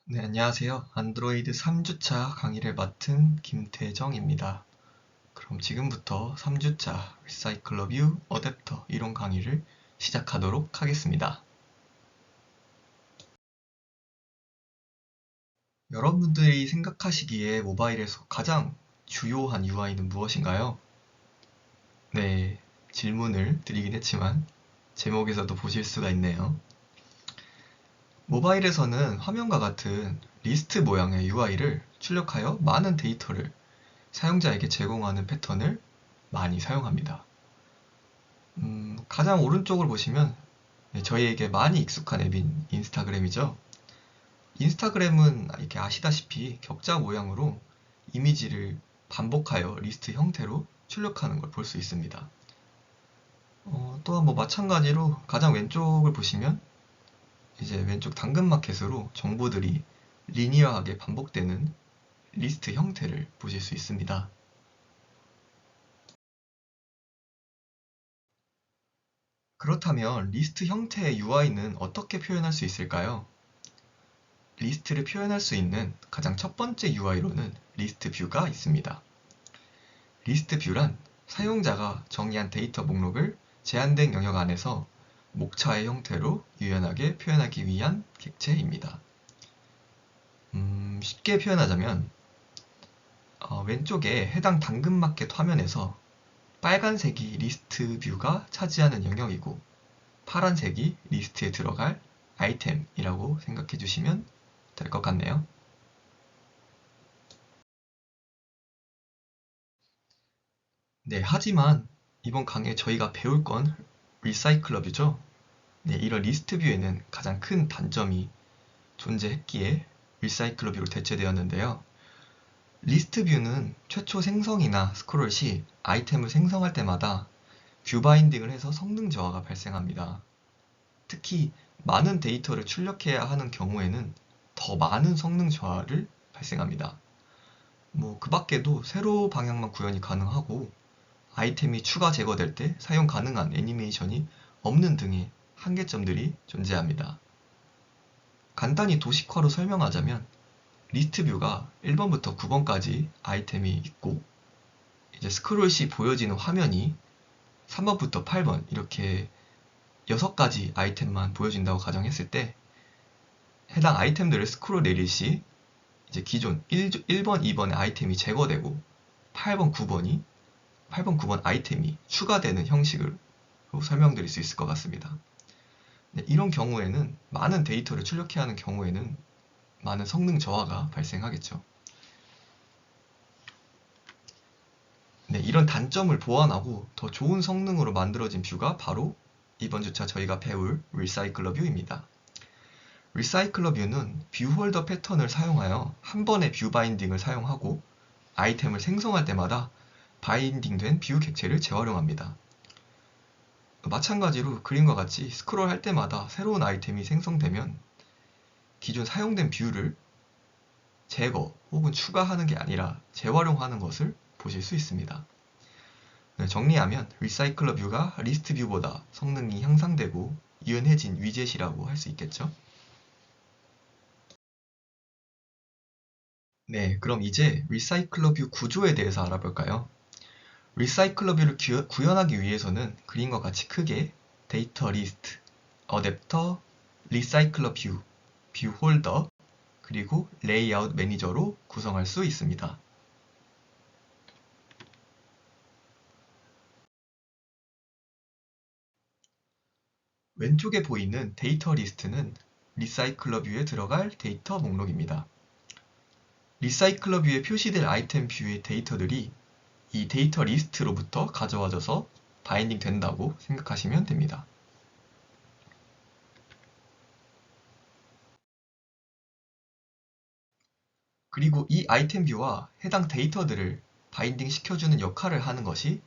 네, 안녕하세요. 안드로이드 3주차 강의를 맡은 김태정입니다. 그럼 지금부터 3주차 리사이클러 뷰 어댑터 이론 강의를 시작하도록 하겠습니다. 여러분들이 생각하시기에 모바일에서 가장 주요한 UI는 무엇인가요? 네, 질문을 드리긴 했지만 제목에서도 보실 수가 있네요. 모바일에서는 화면과 같은 리스트 모양의 UI를 출력하여 많은 데이터를 사용자에게 제공하는 패턴을 많이 사용합니다. 가장 오른쪽을 보시면 저희에게 많이 익숙한 앱인 인스타그램이죠. 인스타그램은 이렇게 아시다시피 격자 모양으로 이미지를 반복하여 리스트 형태로 출력하는 걸 볼 수 있습니다. 또한 마찬가지로 가장 왼쪽을 보시면 이제 왼쪽 당근마켓으로 정보들이 리니어하게 반복되는 리스트 형태를 보실 수 있습니다. 그렇다면 리스트 형태의 UI는 어떻게 표현할 수 있을까요? 리스트를 표현할 수 있는 가장 첫 번째 UI로는 리스트 뷰가 있습니다. 리스트 뷰란 사용자가 정의한 데이터 목록을 제한된 영역 안에서 목차의 형태로 유연하게 표현하기 위한 객체입니다. 쉽게 표현하자면 왼쪽에 해당 당근마켓 화면에서 빨간색이 리스트 뷰가 차지하는 영역이고 파란색이 리스트에 들어갈 아이템이라고 생각해 주시면 될 것 같네요. 네, 하지만 이번 강의에 저희가 배울 건 리사이클러 뷰죠. 네, 이런 리스트 뷰에는 가장 큰 단점이 존재했기에 리사이클러 뷰로 대체되었는데요. 리스트 뷰는 최초 생성이나 스크롤 시 아이템을 생성할 때마다 뷰 바인딩을 해서 성능 저하가 발생합니다. 특히 많은 데이터를 출력해야 하는 경우에는 더 많은 성능 저하를 발생합니다. 그 밖에도 세로 방향만 구현이 가능하고 아이템이 추가 제거될 때 사용 가능한 애니메이션이 없는 등의 한계점들이 존재합니다. 간단히 도식화로 설명하자면 리스트 뷰가 1번부터 9번까지 아이템이 있고 이제 스크롤 시 보여지는 화면이 3번부터 8번 이렇게 6가지 아이템만 보여진다고 가정했을 때 해당 아이템들을 스크롤 내릴 시 이제 기존 1번, 2번의 아이템이 제거되고 8번, 9번 아이템이 추가되는 형식으로 설명드릴 수 있을 것 같습니다. 네, 이런 경우에는 많은 데이터를 출력해야 하는 경우에는 많은 성능 저하가 발생하겠죠. 네, 이런 단점을 보완하고 더 좋은 성능으로 만들어진 뷰가 바로 이번 주차 저희가 배울 리사이클러 뷰입니다. 리사이클러 뷰는 뷰 홀더 패턴을 사용하여 한 번의 뷰 바인딩을 사용하고 아이템을 생성할 때마다 바인딩된 뷰 객체를 재활용합니다. 마찬가지로 그림과 같이 스크롤 할 때마다 새로운 아이템이 생성되면 기존 사용된 뷰를 제거 혹은 추가하는 게 아니라 재활용하는 것을 보실 수 있습니다. 네, 정리하면 리사이클러 뷰가 리스트 뷰보다 성능이 향상되고 유연해진 위젯이라고 할 수 있겠죠. 네, 그럼 이제 리사이클러 뷰 구조에 대해서 알아볼까요? 리사이클러 뷰를 구현하기 위해서는 그림과 같이 크게 데이터 리스트, 어댑터, 리사이클러 뷰, 뷰 홀더, 그리고 레이아웃 매니저로 구성할 수 있습니다. 왼쪽에 보이는 데이터 리스트는 리사이클러 뷰에 들어갈 데이터 목록입니다. 리사이클러 뷰에 표시될 아이템 뷰의 데이터들이 이 데이터 리스트로부터 가져와져서 바인딩 된다고 생각하시면 됩니다. 그리고 이 아이템 뷰와 해당 데이터들을 바인딩 시켜주는 역할을 하는 것이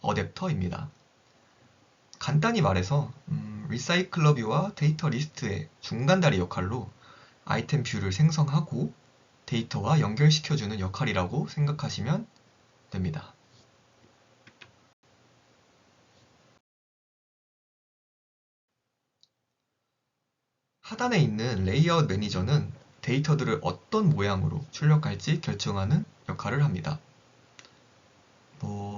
어댑터입니다. 간단히 말해서 리사이클러 뷰와 데이터 리스트의 중간다리 역할로 아이템 뷰를 생성하고 데이터와 연결시켜주는 역할이라고 생각하시면 됩니다. 하단에 있는 레이아웃 매니저는 데이터들을 어떤 모양으로 출력할지 결정하는 역할을 합니다.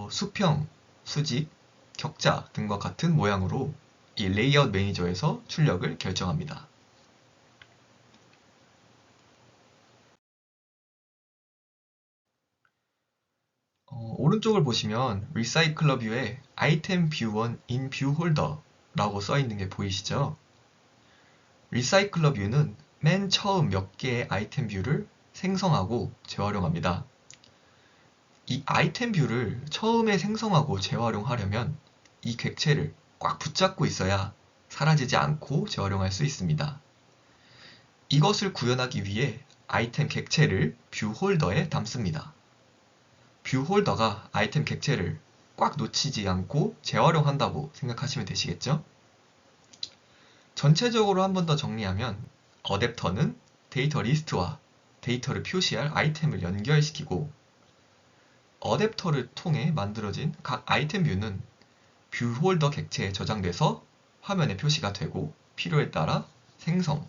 수평, 수직, 격자 등과 같은 모양으로 이 레이아웃 매니저에서 출력을 결정합니다. 오른쪽을 보시면 리사이클러 뷰에 아이템 뷰1 in 뷰 홀더라고 써 있는 게 보이시죠? 리사이클러 뷰는 맨 처음 몇 개의 아이템 뷰를 생성하고 재활용합니다. 이 아이템 뷰를 처음에 생성하고 재활용하려면 이 객체를 꽉 붙잡고 있어야 사라지지 않고 재활용할 수 있습니다. 이것을 구현하기 위해 아이템 객체를 뷰 홀더에 담습니다. 뷰 홀더가 아이템 객체를 꽉 놓치지 않고 재활용한다고 생각하시면 되시겠죠? 전체적으로 한 번 더 정리하면 어댑터는 데이터 리스트와 데이터를 표시할 아이템을 연결시키고 어댑터를 통해 만들어진 각 아이템 뷰는 뷰 홀더 객체에 저장돼서 화면에 표시가 되고 필요에 따라 생성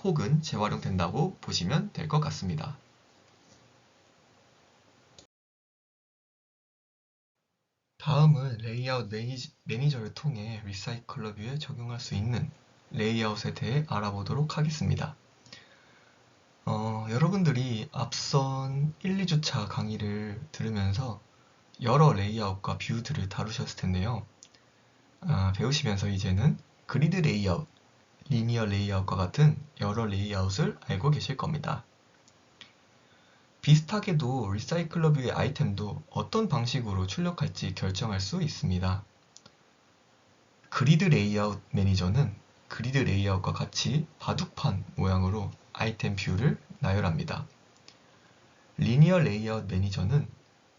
혹은 재활용된다고 보시면 될 것 같습니다. 다음은 레이아웃 매니저를 통해 리사이클러 뷰에 적용할 수 있는 레이아웃에 대해 알아보도록 하겠습니다. 여러분들이 앞선 1, 2주차 강의를 들으면서 여러 레이아웃과 뷰들을 다루셨을 텐데요. 배우시면서 이제는 그리드 레이아웃, 리니어 레이아웃과 같은 여러 레이아웃을 알고 계실 겁니다. 비슷하게도 리사이클러 뷰의 아이템도 어떤 방식으로 출력할지 결정할 수 있습니다. 그리드 레이아웃 매니저는 그리드 레이아웃과 같이 바둑판 모양으로 아이템 뷰를 나열합니다. 리니어 레이아웃 매니저는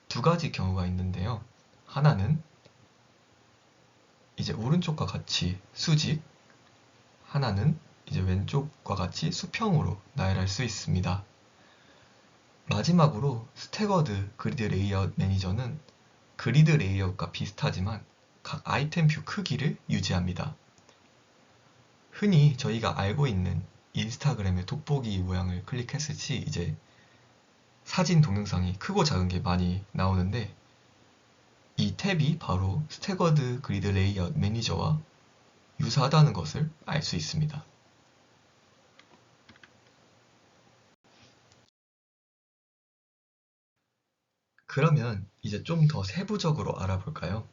두 가지 경우가 있는데요. 하나는 이제 오른쪽과 같이 수직, 하나는 이제 왼쪽과 같이 수평으로 나열할 수 있습니다. 마지막으로 스태거드 그리드 레이아웃 매니저는 그리드 레이아웃과 비슷하지만 각 아이템 뷰 크기를 유지합니다. 흔히 저희가 알고 있는 인스타그램의 돋보기 모양을 클릭했을 시 이제 사진 동영상이 크고 작은 게 많이 나오는데 이 탭이 바로 스태거드 그리드 레이아웃 매니저와 유사하다는 것을 알 수 있습니다. 그러면 이제 좀 더 세부적으로 알아볼까요?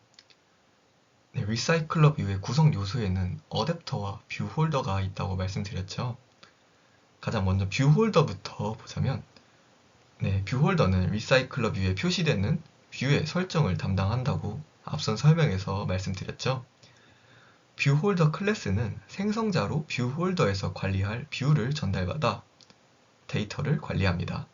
네, 리사이클러 뷰의 구성 요소에는 어댑터와 뷰 홀더가 있다고 말씀드렸죠. 가장 먼저 뷰 홀더부터 보자면 뷰 홀더는 리사이클러 뷰에 표시되는 뷰의 설정을 담당한다고 앞선 설명에서 말씀드렸죠. 뷰 홀더 클래스는 생성자로 뷰 홀더에서 관리할 뷰를 전달받아 데이터를 관리합니다.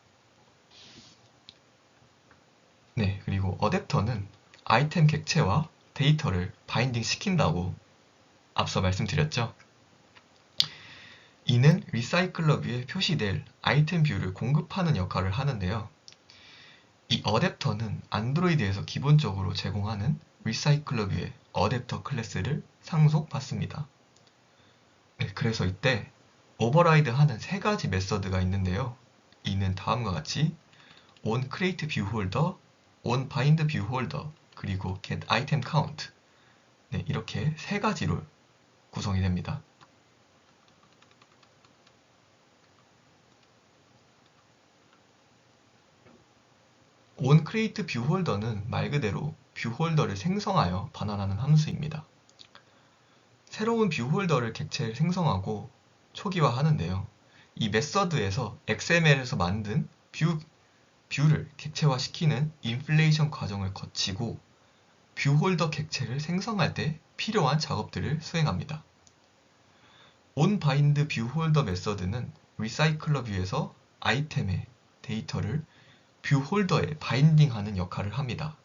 그리고 어댑터는 아이템 객체와 데이터를 바인딩 시킨다고 앞서 말씀드렸죠. 이는 리사이클러 뷰에 표시될 아이템 뷰를 공급하는 역할을 하는데요. 이 어댑터는 안드로이드에서 기본적으로 제공하는 리사이클러 뷰의 어댑터 클래스를 상속받습니다. 그래서 이때 오버라이드 하는 세 가지 메서드가 있는데요. 이는 다음과 같이 onCreateViewHolder, onBindViewHolder, 그리고 getItemCount 이렇게 세 가지로 구성이 됩니다. onCreateViewHolder는 말 그대로 뷰홀더를 생성하여 반환하는 함수입니다. 새로운 뷰홀더를 객체를 생성하고 초기화하는데요. 이 메서드에서 XML에서 만든 뷰를 객체화시키는 인플레이션 과정을 거치고 뷰홀더 객체를 생성할 때 필요한 작업들을 수행합니다. onBindViewHolder 메서드는 리사이클러 뷰에서 아이템의 데이터를 뷰홀더에 바인딩하는 역할을 합니다.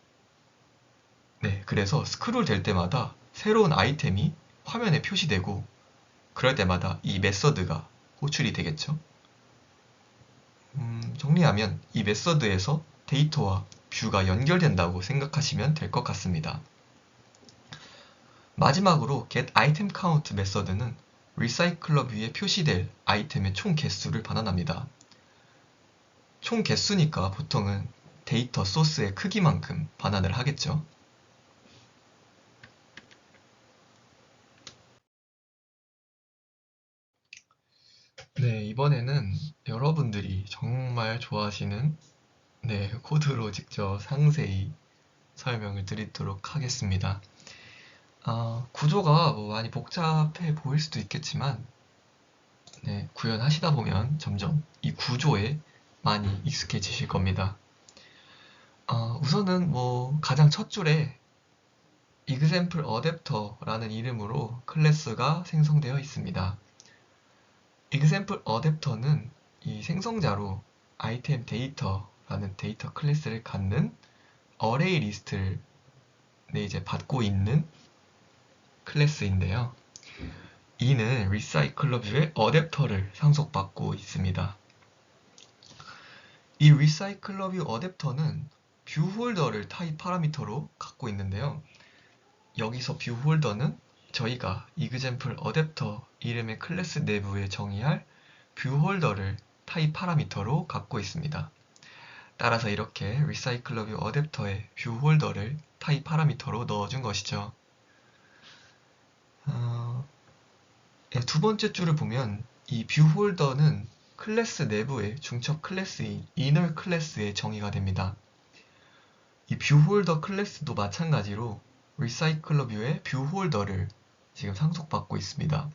그래서 스크롤 될 때마다 새로운 아이템이 화면에 표시되고 그럴 때마다 이 메서드가 호출이 되겠죠. 정리하면 이 메서드에서 데이터와 뷰가 연결된다고 생각하시면 될 것 같습니다. 마지막으로 getItemCount 메서드는 리사이클러 뷰에 표시될 아이템의 총 개수를 반환합니다. 총 개수니까 보통은 데이터 소스의 크기만큼 반환을 하겠죠. 네, 이번에는 여러분들이 정말 좋아하시는 코드로 직접 상세히 설명을 드리도록 하겠습니다. 구조가 많이 복잡해 보일 수도 있겠지만 구현하시다 보면 점점 이 구조에 많이 익숙해지실 겁니다. 우선은 가장 첫 줄에 example adapter라는 이름으로 클래스가 생성되어 있습니다. example adapter는 이 생성자로 item data라는 데이터 클래스를 갖는 array 리스트를 이제 받고 있는 클래스인데요. 이는 리사이클러 뷰의 어댑터를 상속받고 있습니다. 이 리사이클러 뷰 어댑터는 뷰 홀더를 타입 파라미터로 갖고 있는데요. 여기서 뷰 홀더는 저희가 example adapter 이름의 클래스 내부에 정의할 뷰 홀더를 타입 파라미터로 갖고 있습니다. 따라서 이렇게 리사이클러 뷰 어댑터에 뷰 홀더를 타입 파라미터로 넣어준 것이죠. 두 번째 줄을 보면 이 뷰 홀더는 클래스 내부의 중첩 클래스인 inner 클래스에 정의가 됩니다. 이 뷰 홀더 클래스도 마찬가지로 리사이클러 뷰의 뷰 홀더를 지금 상속받고 있습니다.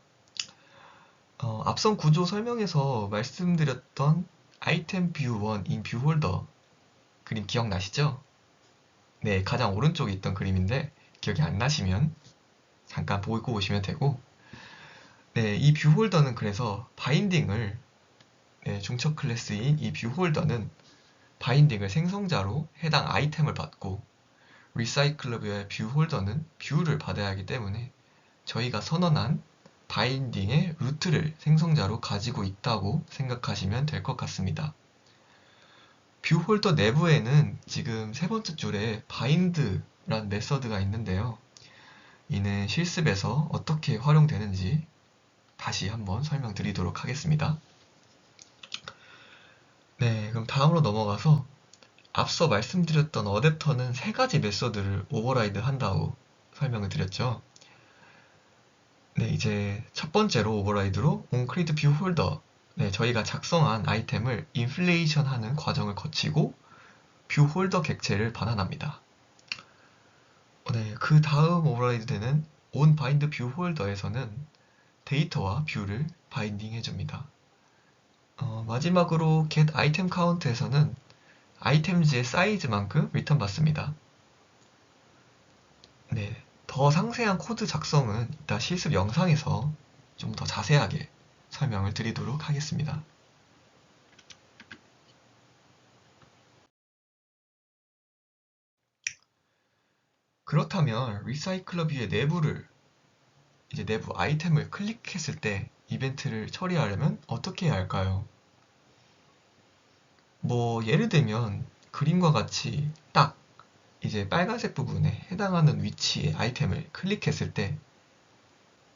앞선 구조 설명에서 말씀드렸던 아이템 뷰 1 in 뷰 홀더 그림 기억나시죠? 네, 가장 오른쪽에 있던 그림인데 기억이 안 나시면 잠깐 보고 오시면 되고, 이 뷰 홀더는 그래서 바인딩을 중첩 클래스인 이 뷰 홀더는 바인딩을 생성자로 해당 아이템을 받고 리사이클러 뷰의 뷰 홀더는 뷰를 받아야 하기 때문에 저희가 선언한 바인딩의 루트를 생성자로 가지고 있다고 생각하시면 될 것 같습니다. 뷰 홀더 내부에는 지금 세 번째 줄에 bind라는 메서드가 있는데요. 이는 실습에서 어떻게 활용되는지 다시 한번 설명드리도록 하겠습니다. 그럼 다음으로 넘어가서 앞서 말씀드렸던 어댑터는 세 가지 메서드를 오버라이드 한다고 설명을 드렸죠. 이제 첫 번째로 오버라이드로 onCreate viewHolder, 저희가 작성한 아이템을 인플레이션 하는 과정을 거치고 뷰홀더 객체를 반환합니다. 그 다음 오버라이드 되는 onBindViewHolder에서는 데이터와 뷰를 바인딩 해줍니다. 마지막으로 getItemCount에서는 아이템즈의 사이즈만큼 리턴 받습니다. 더 상세한 코드 작성은 이따 실습 영상에서 좀 더 자세하게 설명을 드리도록 하겠습니다. 그렇다면 리사이클러 뷰의 내부 아이템을 클릭했을 때 이벤트를 처리하려면 어떻게 해야 할까요? 예를 들면 그림과 같이 딱 이제 빨간색 부분에 해당하는 위치의 아이템을 클릭했을 때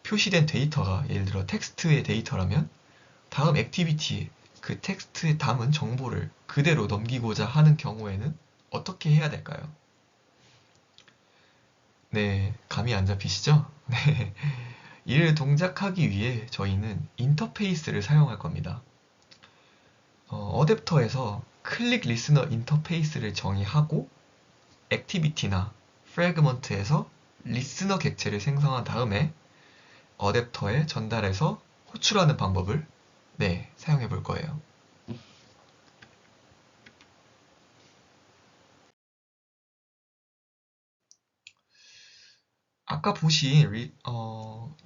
표시된 데이터가 예를 들어 텍스트의 데이터라면 다음 액티비티에 그 텍스트에 담은 정보를 그대로 넘기고자 하는 경우에는 어떻게 해야 될까요? 감이 안 잡히시죠? 이를 동작하기 위해 저희는 인터페이스를 사용할 겁니다. 어댑터에서 클릭 리스너 인터페이스를 정의하고 액티비티나 프래그먼트에서 리스너 객체를 생성한 다음에 어댑터에 전달해서 호출하는 방법을 사용해 볼 거예요. 아까 보신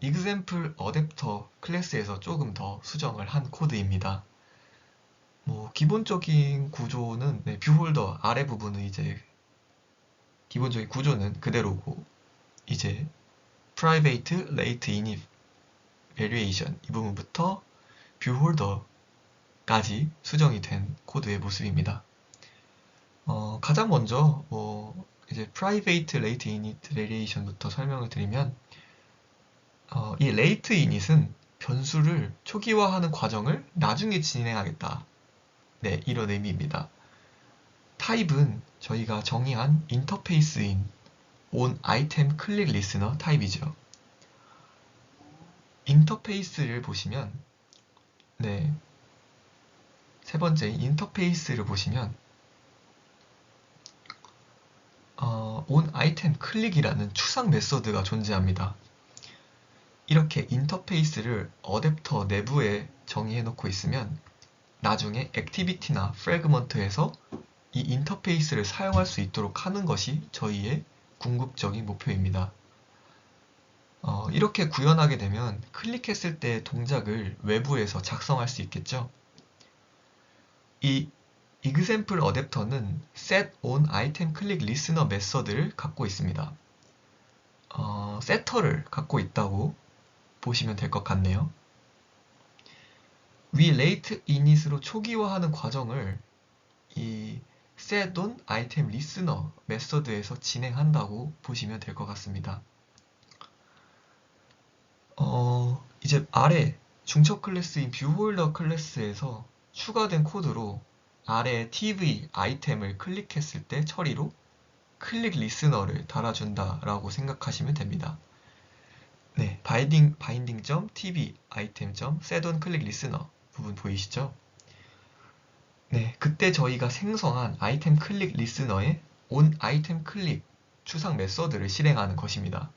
example adapter 클래스에서 조금 더 수정을 한 코드입니다. 기본적인 구조는 뷰 홀더 아래 부분은 이제 기본적인 구조는 그대로고 이제 private late init variation 이 부분부터 뷰 홀더까지 수정이 된 코드의 모습입니다. 가장 먼저 이제 private late init variation부터 설명을 드리면 이 late init은 변수를 초기화하는 과정을 나중에 진행하겠다. 네, 이런 의미입니다. 타입은 저희가 정의한 인터페이스인 onItemClickListener 타입이죠. 인터페이스를 보시면, 네, 세 번째 인터페이스를 보시면 onItemClick이라는 추상 메서드가 존재합니다. 이렇게 인터페이스를 어댑터 내부에 정의해 놓고 있으면 나중에 액티비티나 프래그먼트에서 이 인터페이스를 사용할 수 있도록 하는 것이 저희의 궁극적인 목표입니다. 이렇게 구현하게 되면 클릭했을 때 동작을 외부에서 작성할 수 있겠죠. 이 example 어댑터는 setOnItemClickListener 메서드를 갖고 있습니다. 세터를 갖고 있다고 보시면 될 것 같네요. 위 late init으로 초기화하는 과정을 이 setOnItemListener 메서드에서 진행한다고 보시면 될 것 같습니다. 이제 아래 중첩 클래스인 뷰홀더 클래스에서 추가된 코드로 아래 TV 아이템을 클릭했을 때 처리로 클릭 리스너를 달아준다라고 생각하시면 됩니다. 네, binding.tv item.setOn click listener 부분 보이시죠? 네, 그때 저희가 생성한 아이템 클릭 리스너에 on 아이템 클릭 추상 메서드를 실행하는 것입니다.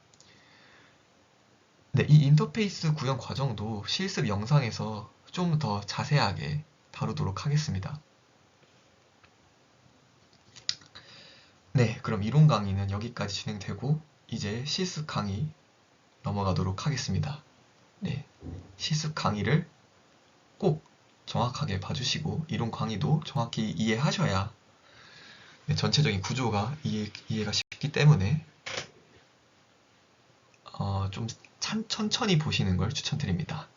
네, 이 인터페이스 구현 과정도 실습 영상에서 좀 더 자세하게 다루도록 하겠습니다. 네, 그럼 이론 강의는 여기까지 진행되고 이제 실습 강의 넘어가도록 하겠습니다. 네, 실습 강의를 꼭 정확하게 봐주시고 이론 강의도 정확히 이해하셔야 전체적인 구조가 이해가 쉽기 때문에 좀 천천히 보시는 걸 추천드립니다.